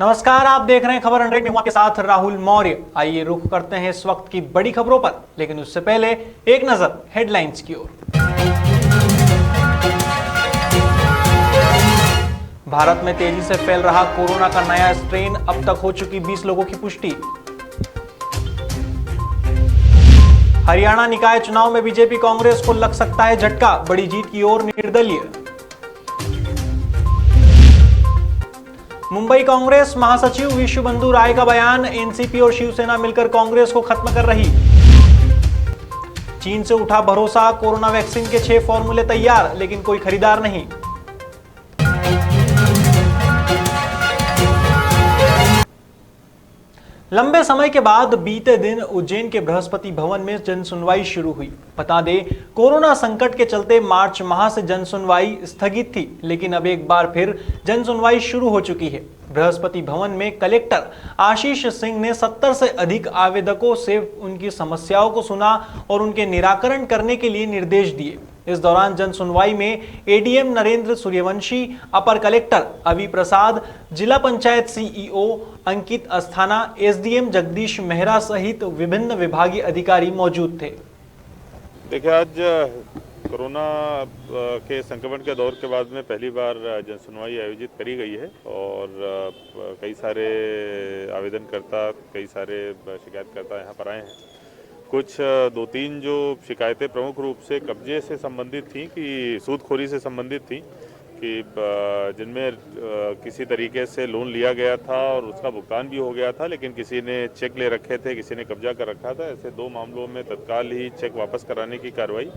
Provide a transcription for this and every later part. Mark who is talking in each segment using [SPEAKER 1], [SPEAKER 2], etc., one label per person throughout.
[SPEAKER 1] नमस्कार, आप देख रहे हैं खबर 100 में आपके साथ राहुल मौर्य। आइए रुख करते हैं इस वक्त की बड़ी खबरों पर, लेकिन उससे पहले एक नजर हेडलाइंस की ओर। भारत में तेजी से फैल रहा कोरोना का नया स्ट्रेन, अब तक हो चुकी 20 लोगों की पुष्टि। हरियाणा निकाय चुनाव में बीजेपी कांग्रेस को लग सकता है झटका, बड़ी जीत की ओर निर्दलीय। मुंबई कांग्रेस महासचिव विश्वबंधु राय का बयान, एनसीपी और शिवसेना मिलकर कांग्रेस को खत्म कर रही। चीन से उठा भरोसा, कोरोना वैक्सीन के 6 फॉर्मूले तैयार, लेकिन कोई खरीदार नहीं। लंबे समय के बाद बीते दिन उज्जैन के बृहस्पति भवन में जन सुनवाई शुरू हुई। बता दें, कोरोना संकट के चलते मार्च माह से जन सुनवाई स्थगित थी, लेकिन अब एक बार फिर जन सुनवाई शुरू हो चुकी है। बृहस्पति भवन में कलेक्टर आशीष सिंह ने 70 से अधिक आवेदकों से उनकी समस्याओं को सुना और उनके निराकरण करने के लिए निर्देश दिए। इस दौरान जन सुनवाई में एडीएम नरेंद्र सूर्यवंशी, अपर कलेक्टर अवि प्रसाद, जिला पंचायत सीईओ अंकित अस्थाना, एसडीएम जगदीश मेहरा सहित विभिन्न विभागीय अधिकारी मौजूद थे।
[SPEAKER 2] देखिए, आज कोरोना के संक्रमण के दौर के बाद में पहली बार जन सुनवाई आयोजित करी गई है और कई सारे आवेदनकर्ता, कई सारे शिकायतकर्ता यहाँ पर आए हैं। कुछ 2-3 जो शिकायतें प्रमुख रूप से कब्जे से संबंधित थी, कि सूदखोरी से संबंधित थी, कि जिनमें किसी तरीके से लोन लिया गया था और उसका भुगतान भी हो गया था, लेकिन किसी ने चेक ले रखे थे, किसी ने कब्जा कर रखा था। ऐसे 2 मामलों में तत्काल ही चेक वापस कराने की कार्रवाई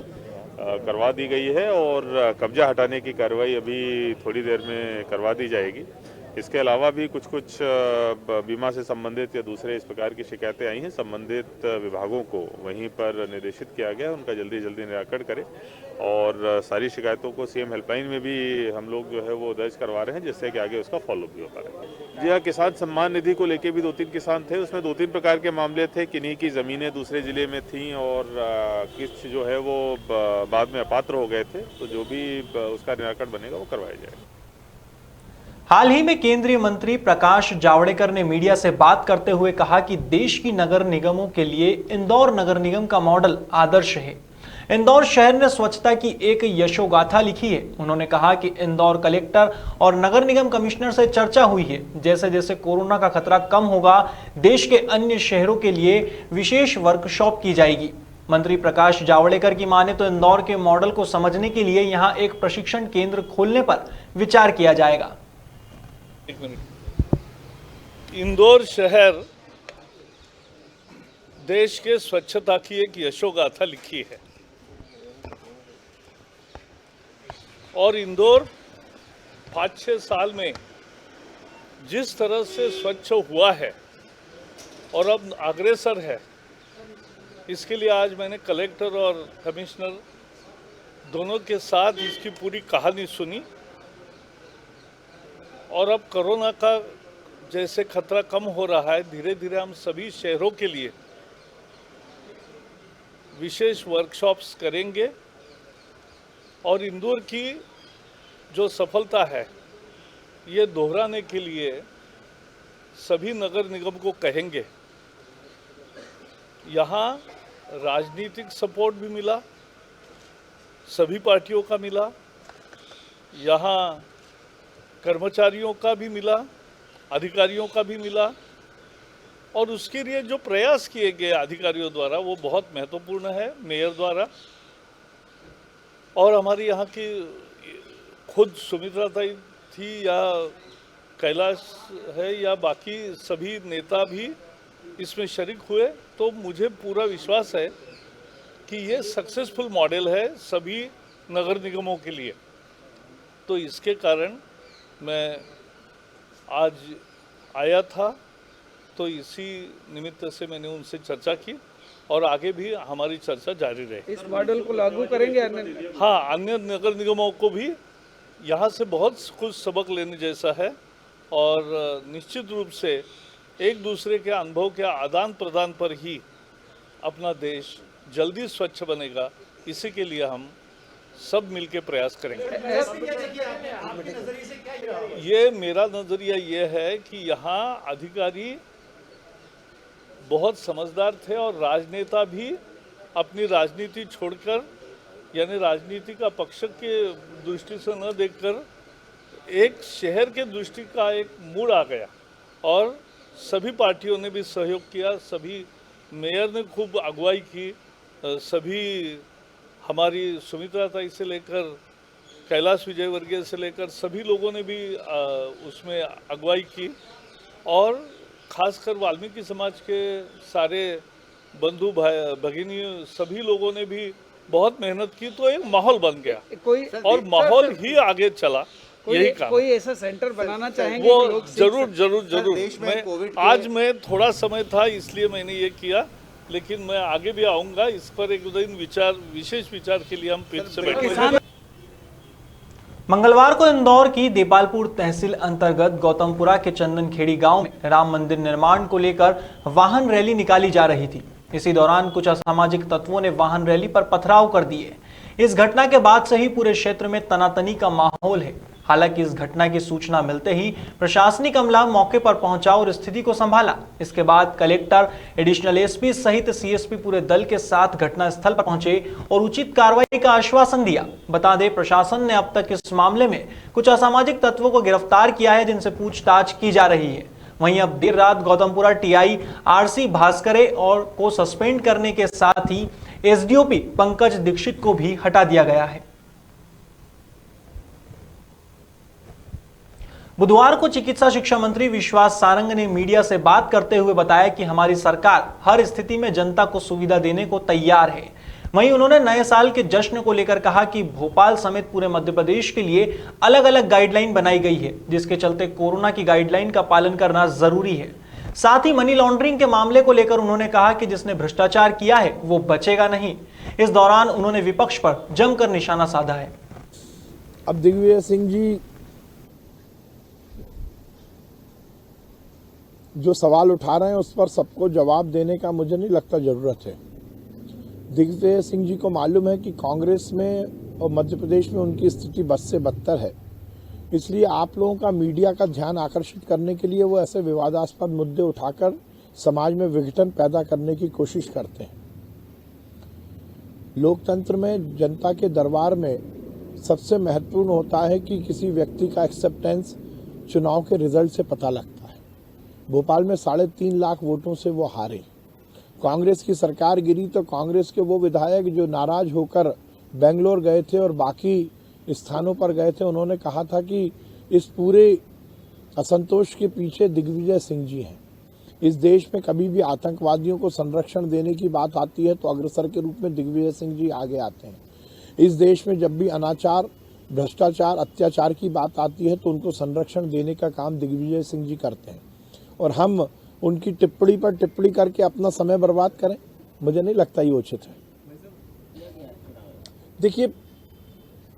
[SPEAKER 2] करवा दी गई है और कब्जा हटाने की कार्रवाई अभी थोड़ी देर में करवा दी जाएगी। इसके अलावा भी कुछ बीमा से संबंधित या दूसरे इस प्रकार की शिकायतें आई हैं। संबंधित विभागों को वहीं पर निर्देशित किया गया उनका जल्दी निराकरण करें और सारी शिकायतों को सीएम हेल्पलाइन में भी हम लोग जो है वो दर्ज करवा रहे हैं, जिससे कि आगे उसका फॉलोअप भी हो पा रहा है। जी हाँ, किसान सम्मान निधि को लेके भी 2-3 किसान थे। उसमें 2-3 प्रकार के मामले थे। किन्हीं की ज़मीनें दूसरे ज़िले में थीं और किस जो है वो बाद में अपात्र हो गए थे। तो जो भी उसका निराकरण बनेगा वो करवाया जाएगा।
[SPEAKER 1] हाल ही में केंद्रीय मंत्री प्रकाश जावड़ेकर ने मीडिया से बात करते हुए कहा कि देश की नगर निगमों के लिए इंदौर नगर निगम का मॉडल आदर्श है। इंदौर शहर ने स्वच्छता की एक यशोगाथा लिखी है। उन्होंने कहा कि इंदौर कलेक्टर और नगर निगम कमिश्नर से चर्चा हुई है। जैसे जैसे कोरोना का खतरा कम होगा, देश के अन्य शहरों के लिए विशेष वर्कशॉप की जाएगी। मंत्री प्रकाश जावड़ेकर की माने तो इंदौर के मॉडल को समझने के लिए यहाँ एक प्रशिक्षण केंद्र खोलने पर विचार किया जाएगा।
[SPEAKER 3] एक मिनट। इंदौर शहर देश के स्वच्छता की एक यशोगाथा लिखी है और इंदौर 5-6 साल में जिस तरह से स्वच्छ हुआ है और अब अग्रसर है, इसके लिए आज मैंने कलेक्टर और कमिश्नर दोनों के साथ इसकी पूरी कहानी सुनी और अब कोरोना का जैसे खतरा कम हो रहा है, धीरे धीरे हम सभी शहरों के लिए विशेष वर्कशॉप्स करेंगे और इंदौर की जो सफलता है ये दोहराने के लिए सभी नगर निगम को कहेंगे। यहाँ राजनीतिक सपोर्ट भी मिला, सभी पार्टियों का मिला, यहाँ कर्मचारियों का भी मिला, अधिकारियों का भी मिला और उसके लिए जो प्रयास किए गए अधिकारियों द्वारा वो बहुत महत्वपूर्ण है, मेयर द्वारा और हमारी यहाँ की खुद सुमित्रा ताई थी या कैलाश है या बाकी सभी नेता भी इसमें शरीक हुए। तो मुझे पूरा विश्वास है कि ये सक्सेसफुल मॉडल है सभी नगर निगमों के लिए। तो इसके कारण मैं आज आया था, तो इसी निमित्त से मैंने उनसे चर्चा की और आगे भी हमारी चर्चा जारी रहे।
[SPEAKER 4] इस मॉडल को लागू करेंगे अन्य?
[SPEAKER 3] हाँ, अन्य नगर निगमों को भी यहाँ से बहुत कुछ सबक लेने जैसा है और निश्चित रूप से एक दूसरे के अनुभव के आदान प्रदान पर ही अपना देश जल्दी स्वच्छ बनेगा। इसी के लिए हम सब मिलके प्रयास करेंगे। ये मेरा नजरिया ये है कि यहाँ अधिकारी बहुत समझदार थे और राजनेता भी अपनी राजनीति छोड़कर, यानी राजनीति का पक्ष के दृष्टि से न देखकर एक शहर के दृष्टि का एक मूड आ गया और सभी पार्टियों ने भी सहयोग किया। सभी मेयर ने खूब अगुवाई की, सभी हमारी सुमित्रा ताई से लेकर कैलाश विजयवर्गीय से लेकर सभी लोगों ने भी उसमें अगुवाई की और खासकर वाल्मीकि समाज के सारे बंधु भगिनी सभी लोगों ने भी बहुत मेहनत की, तो एक माहौल बन गया
[SPEAKER 4] कोई
[SPEAKER 3] और माहौल ही आगे चला। यही काम
[SPEAKER 4] कोई ऐसा सेंटर बनाना चाहेंगे
[SPEAKER 3] वो
[SPEAKER 4] कि लोग सीख
[SPEAKER 3] जरूर
[SPEAKER 4] सकें?
[SPEAKER 3] जरूर जरूर आज मैं थोड़ा समय था इसलिए मैंने ये किया, लेकिन मैं आगे भी आऊंगा। इस पर एक दिन विशेष विचार के लिए हम फिर से बैठेंगे।
[SPEAKER 1] मंगलवार को इंदौर की देपालपुर तहसील अंतर्गत गौतमपुरा के चंदनखेड़ी गांव में राम मंदिर निर्माण को लेकर वाहन रैली निकाली जा रही थी। इसी दौरान कुछ असामाजिक तत्वों ने वाहन रैली पर पथराव कर दिए। इस घटना के बाद से ही पूरे क्षेत्र में तनातनी का माहौल है। हालांकि इस घटना की सूचना मिलते ही प्रशासनिक अमला मौके पर पहुंचा और स्थिति को संभाला। इसके बाद कलेक्टर, एडिशनल एसपी सहित सीएसपी पूरे दल के साथ घटनास्थल पर पहुंचे और उचित कार्रवाई का आश्वासन दिया। बता दें, प्रशासन ने अब तक इस मामले में कुछ असामाजिक तत्वों को गिरफ्तार किया है, जिनसे पूछताछ की जा रही है। वहीं अब देर रात गौतमपुरा टीआई आरसी भास्करे और को सस्पेंड करने के साथ ही एसडीओपी पंकज दीक्षित को भी हटा दिया गया है। बुधवार को चिकित्सा शिक्षा मंत्री विश्वास सारंग ने मीडिया से बात करते हुए बताया कि हमारी सरकार हर स्थिति में जनता को सुविधा देने को तैयार है। वहीं उन्होंने नए साल के जश्न को लेकर कहा कि भोपाल समेत पूरे मध्य प्रदेश के लिए अलग अलग गाइडलाइन बनाई गई है, जिसके चलते कोरोना की गाइडलाइन का पालन करना जरूरी है। साथ ही मनी लॉन्ड्रिंग के मामले को लेकर उन्होंने कहा कि जिसने भ्रष्टाचार किया है वो बचेगा नहीं। इस दौरान उन्होंने विपक्ष पर जमकर निशाना साधा है।
[SPEAKER 5] अब दिग्विजय सिंह जी जो सवाल उठा रहे हैं उस पर सबको जवाब देने का मुझे नहीं लगता जरूरत है। दिग्विजय सिंह जी को मालूम है कि कांग्रेस में और मध्य प्रदेश में उनकी स्थिति बद से बदतर है, इसलिए आप लोगों का मीडिया का ध्यान आकर्षित करने के लिए वो ऐसे विवादास्पद मुद्दे उठाकर समाज में विघटन पैदा करने की कोशिश करते हैं। लोकतंत्र में जनता के दरबार में सबसे महत्वपूर्ण होता है कि किसी व्यक्ति का एक्सेप्टेंस चुनाव के रिजल्ट से पता लगता है। भोपाल में 3.5 लाख वोटों से वो हारे। कांग्रेस की सरकार गिरी तो कांग्रेस के वो विधायक जो नाराज होकर बेंगलोर गए थे और बाकी स्थानों पर गए थे, उन्होंने कहा था कि इस पूरे असंतोष के पीछे दिग्विजय सिंह जी हैं। इस देश में कभी भी आतंकवादियों को संरक्षण देने की बात आती है तो अग्रसर के रूप में दिग्विजय सिंह जी आगे आते हैं। इस देश में जब भी अनाचार, भ्रष्टाचार, अत्याचार की बात आती है तो उनको संरक्षण देने का काम दिग्विजय सिंह जी करते हैं। और हम उनकी टिप्पणी पर टिप्पणी करके अपना समय बर्बाद करें, मुझे नहीं लगता ये उचित है। देखिए,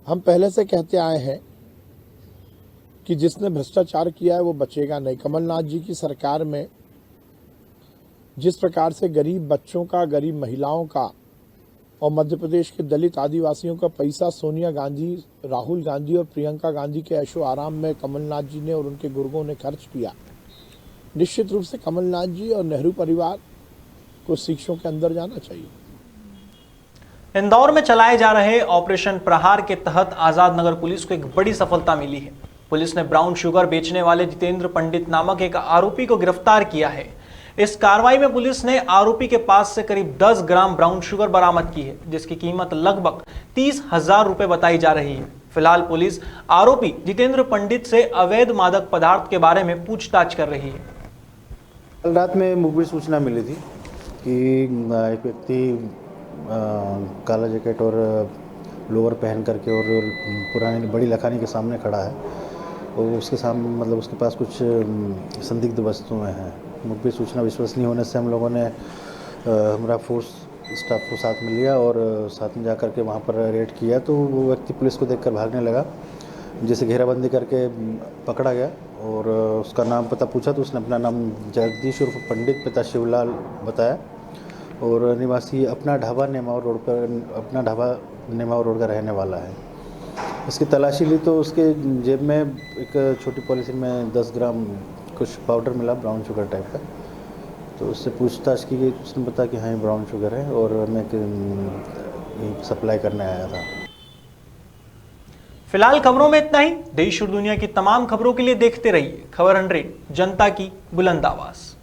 [SPEAKER 5] हम पहले से कहते आए हैं कि जिसने भ्रष्टाचार किया है वो बचेगा नहीं। कमलनाथ जी की सरकार में जिस प्रकार से गरीब बच्चों का, गरीब महिलाओं का और मध्य प्रदेश के दलित आदिवासियों का पैसा सोनिया गांधी, राहुल गांधी और प्रियंका गांधी के ऐशो आराम में कमलनाथ जी ने और उनके गुर्गों ने खर्च किया, निश्चित रूप से कमलनाथ जी और नेहरू परिवार को शिक्षों के अंदर जाना चाहिए।
[SPEAKER 1] इंदौर में चलाए जा रहे ऑपरेशन प्रहार के तहत आजाद नगर पुलिस को एक बड़ी सफलता मिली है। पुलिस ने ब्राउन शुगर बेचने वाले जितेंद्र पंडित नामक एक आरोपी को गिरफ्तार किया है। इस कार्रवाई में पुलिस ने आरोपी के पास से करीब 10 ग्राम ब्राउन शुगर बरामद की है, जिसकी कीमत लगभग 30,000 रुपए बताई जा रही है। फिलहाल पुलिस आरोपी जितेंद्र पंडित से अवैध मादक पदार्थ के बारे में पूछताछ कर रही है।
[SPEAKER 6] कल रात में मुखबिर सूचना मिली थी कि एक व्यक्ति काला जैकेट और लोअर पहन करके और पुरानी बड़ी लखानी के सामने खड़ा है और उसके सामने मतलब उसके पास कुछ संदिग्ध वस्तुएं हैं। मुखबिर सूचना विश्वसनीय होने से हम लोगों ने हमारा फोर्स स्टाफ को साथ में लिया और साथ में जा कर के वहाँ पर रेड किया तो वो व्यक्ति पुलिस को देखकर भागने लगा, जिसे घेराबंदी करके पकड़ा गया और उसका नाम पता पूछा तो उसने अपना नाम जगदीश उर्फ पंडित पिता शिवलाल बताया और निवासी अपना ढाबा नेमावर रोड पर अपना ढाबा नेमाव रोड का रहने वाला है। इसकी तलाशी ली तो उसके जेब में एक छोटी पॉलीथीन में 10 ग्राम कुछ पाउडर मिला, ब्राउन शुगर टाइप का। तो उससे पूछताछ की गई, उसने बताया कि हाँ ये ब्राउन शुगर है और मैं सप्लाई करने आया था।
[SPEAKER 1] फिलहाल खबरों में इतना ही। देश और दुनिया की तमाम खबरों के लिए देखते रहिए खबर 100, जनता की बुलंद आवाज।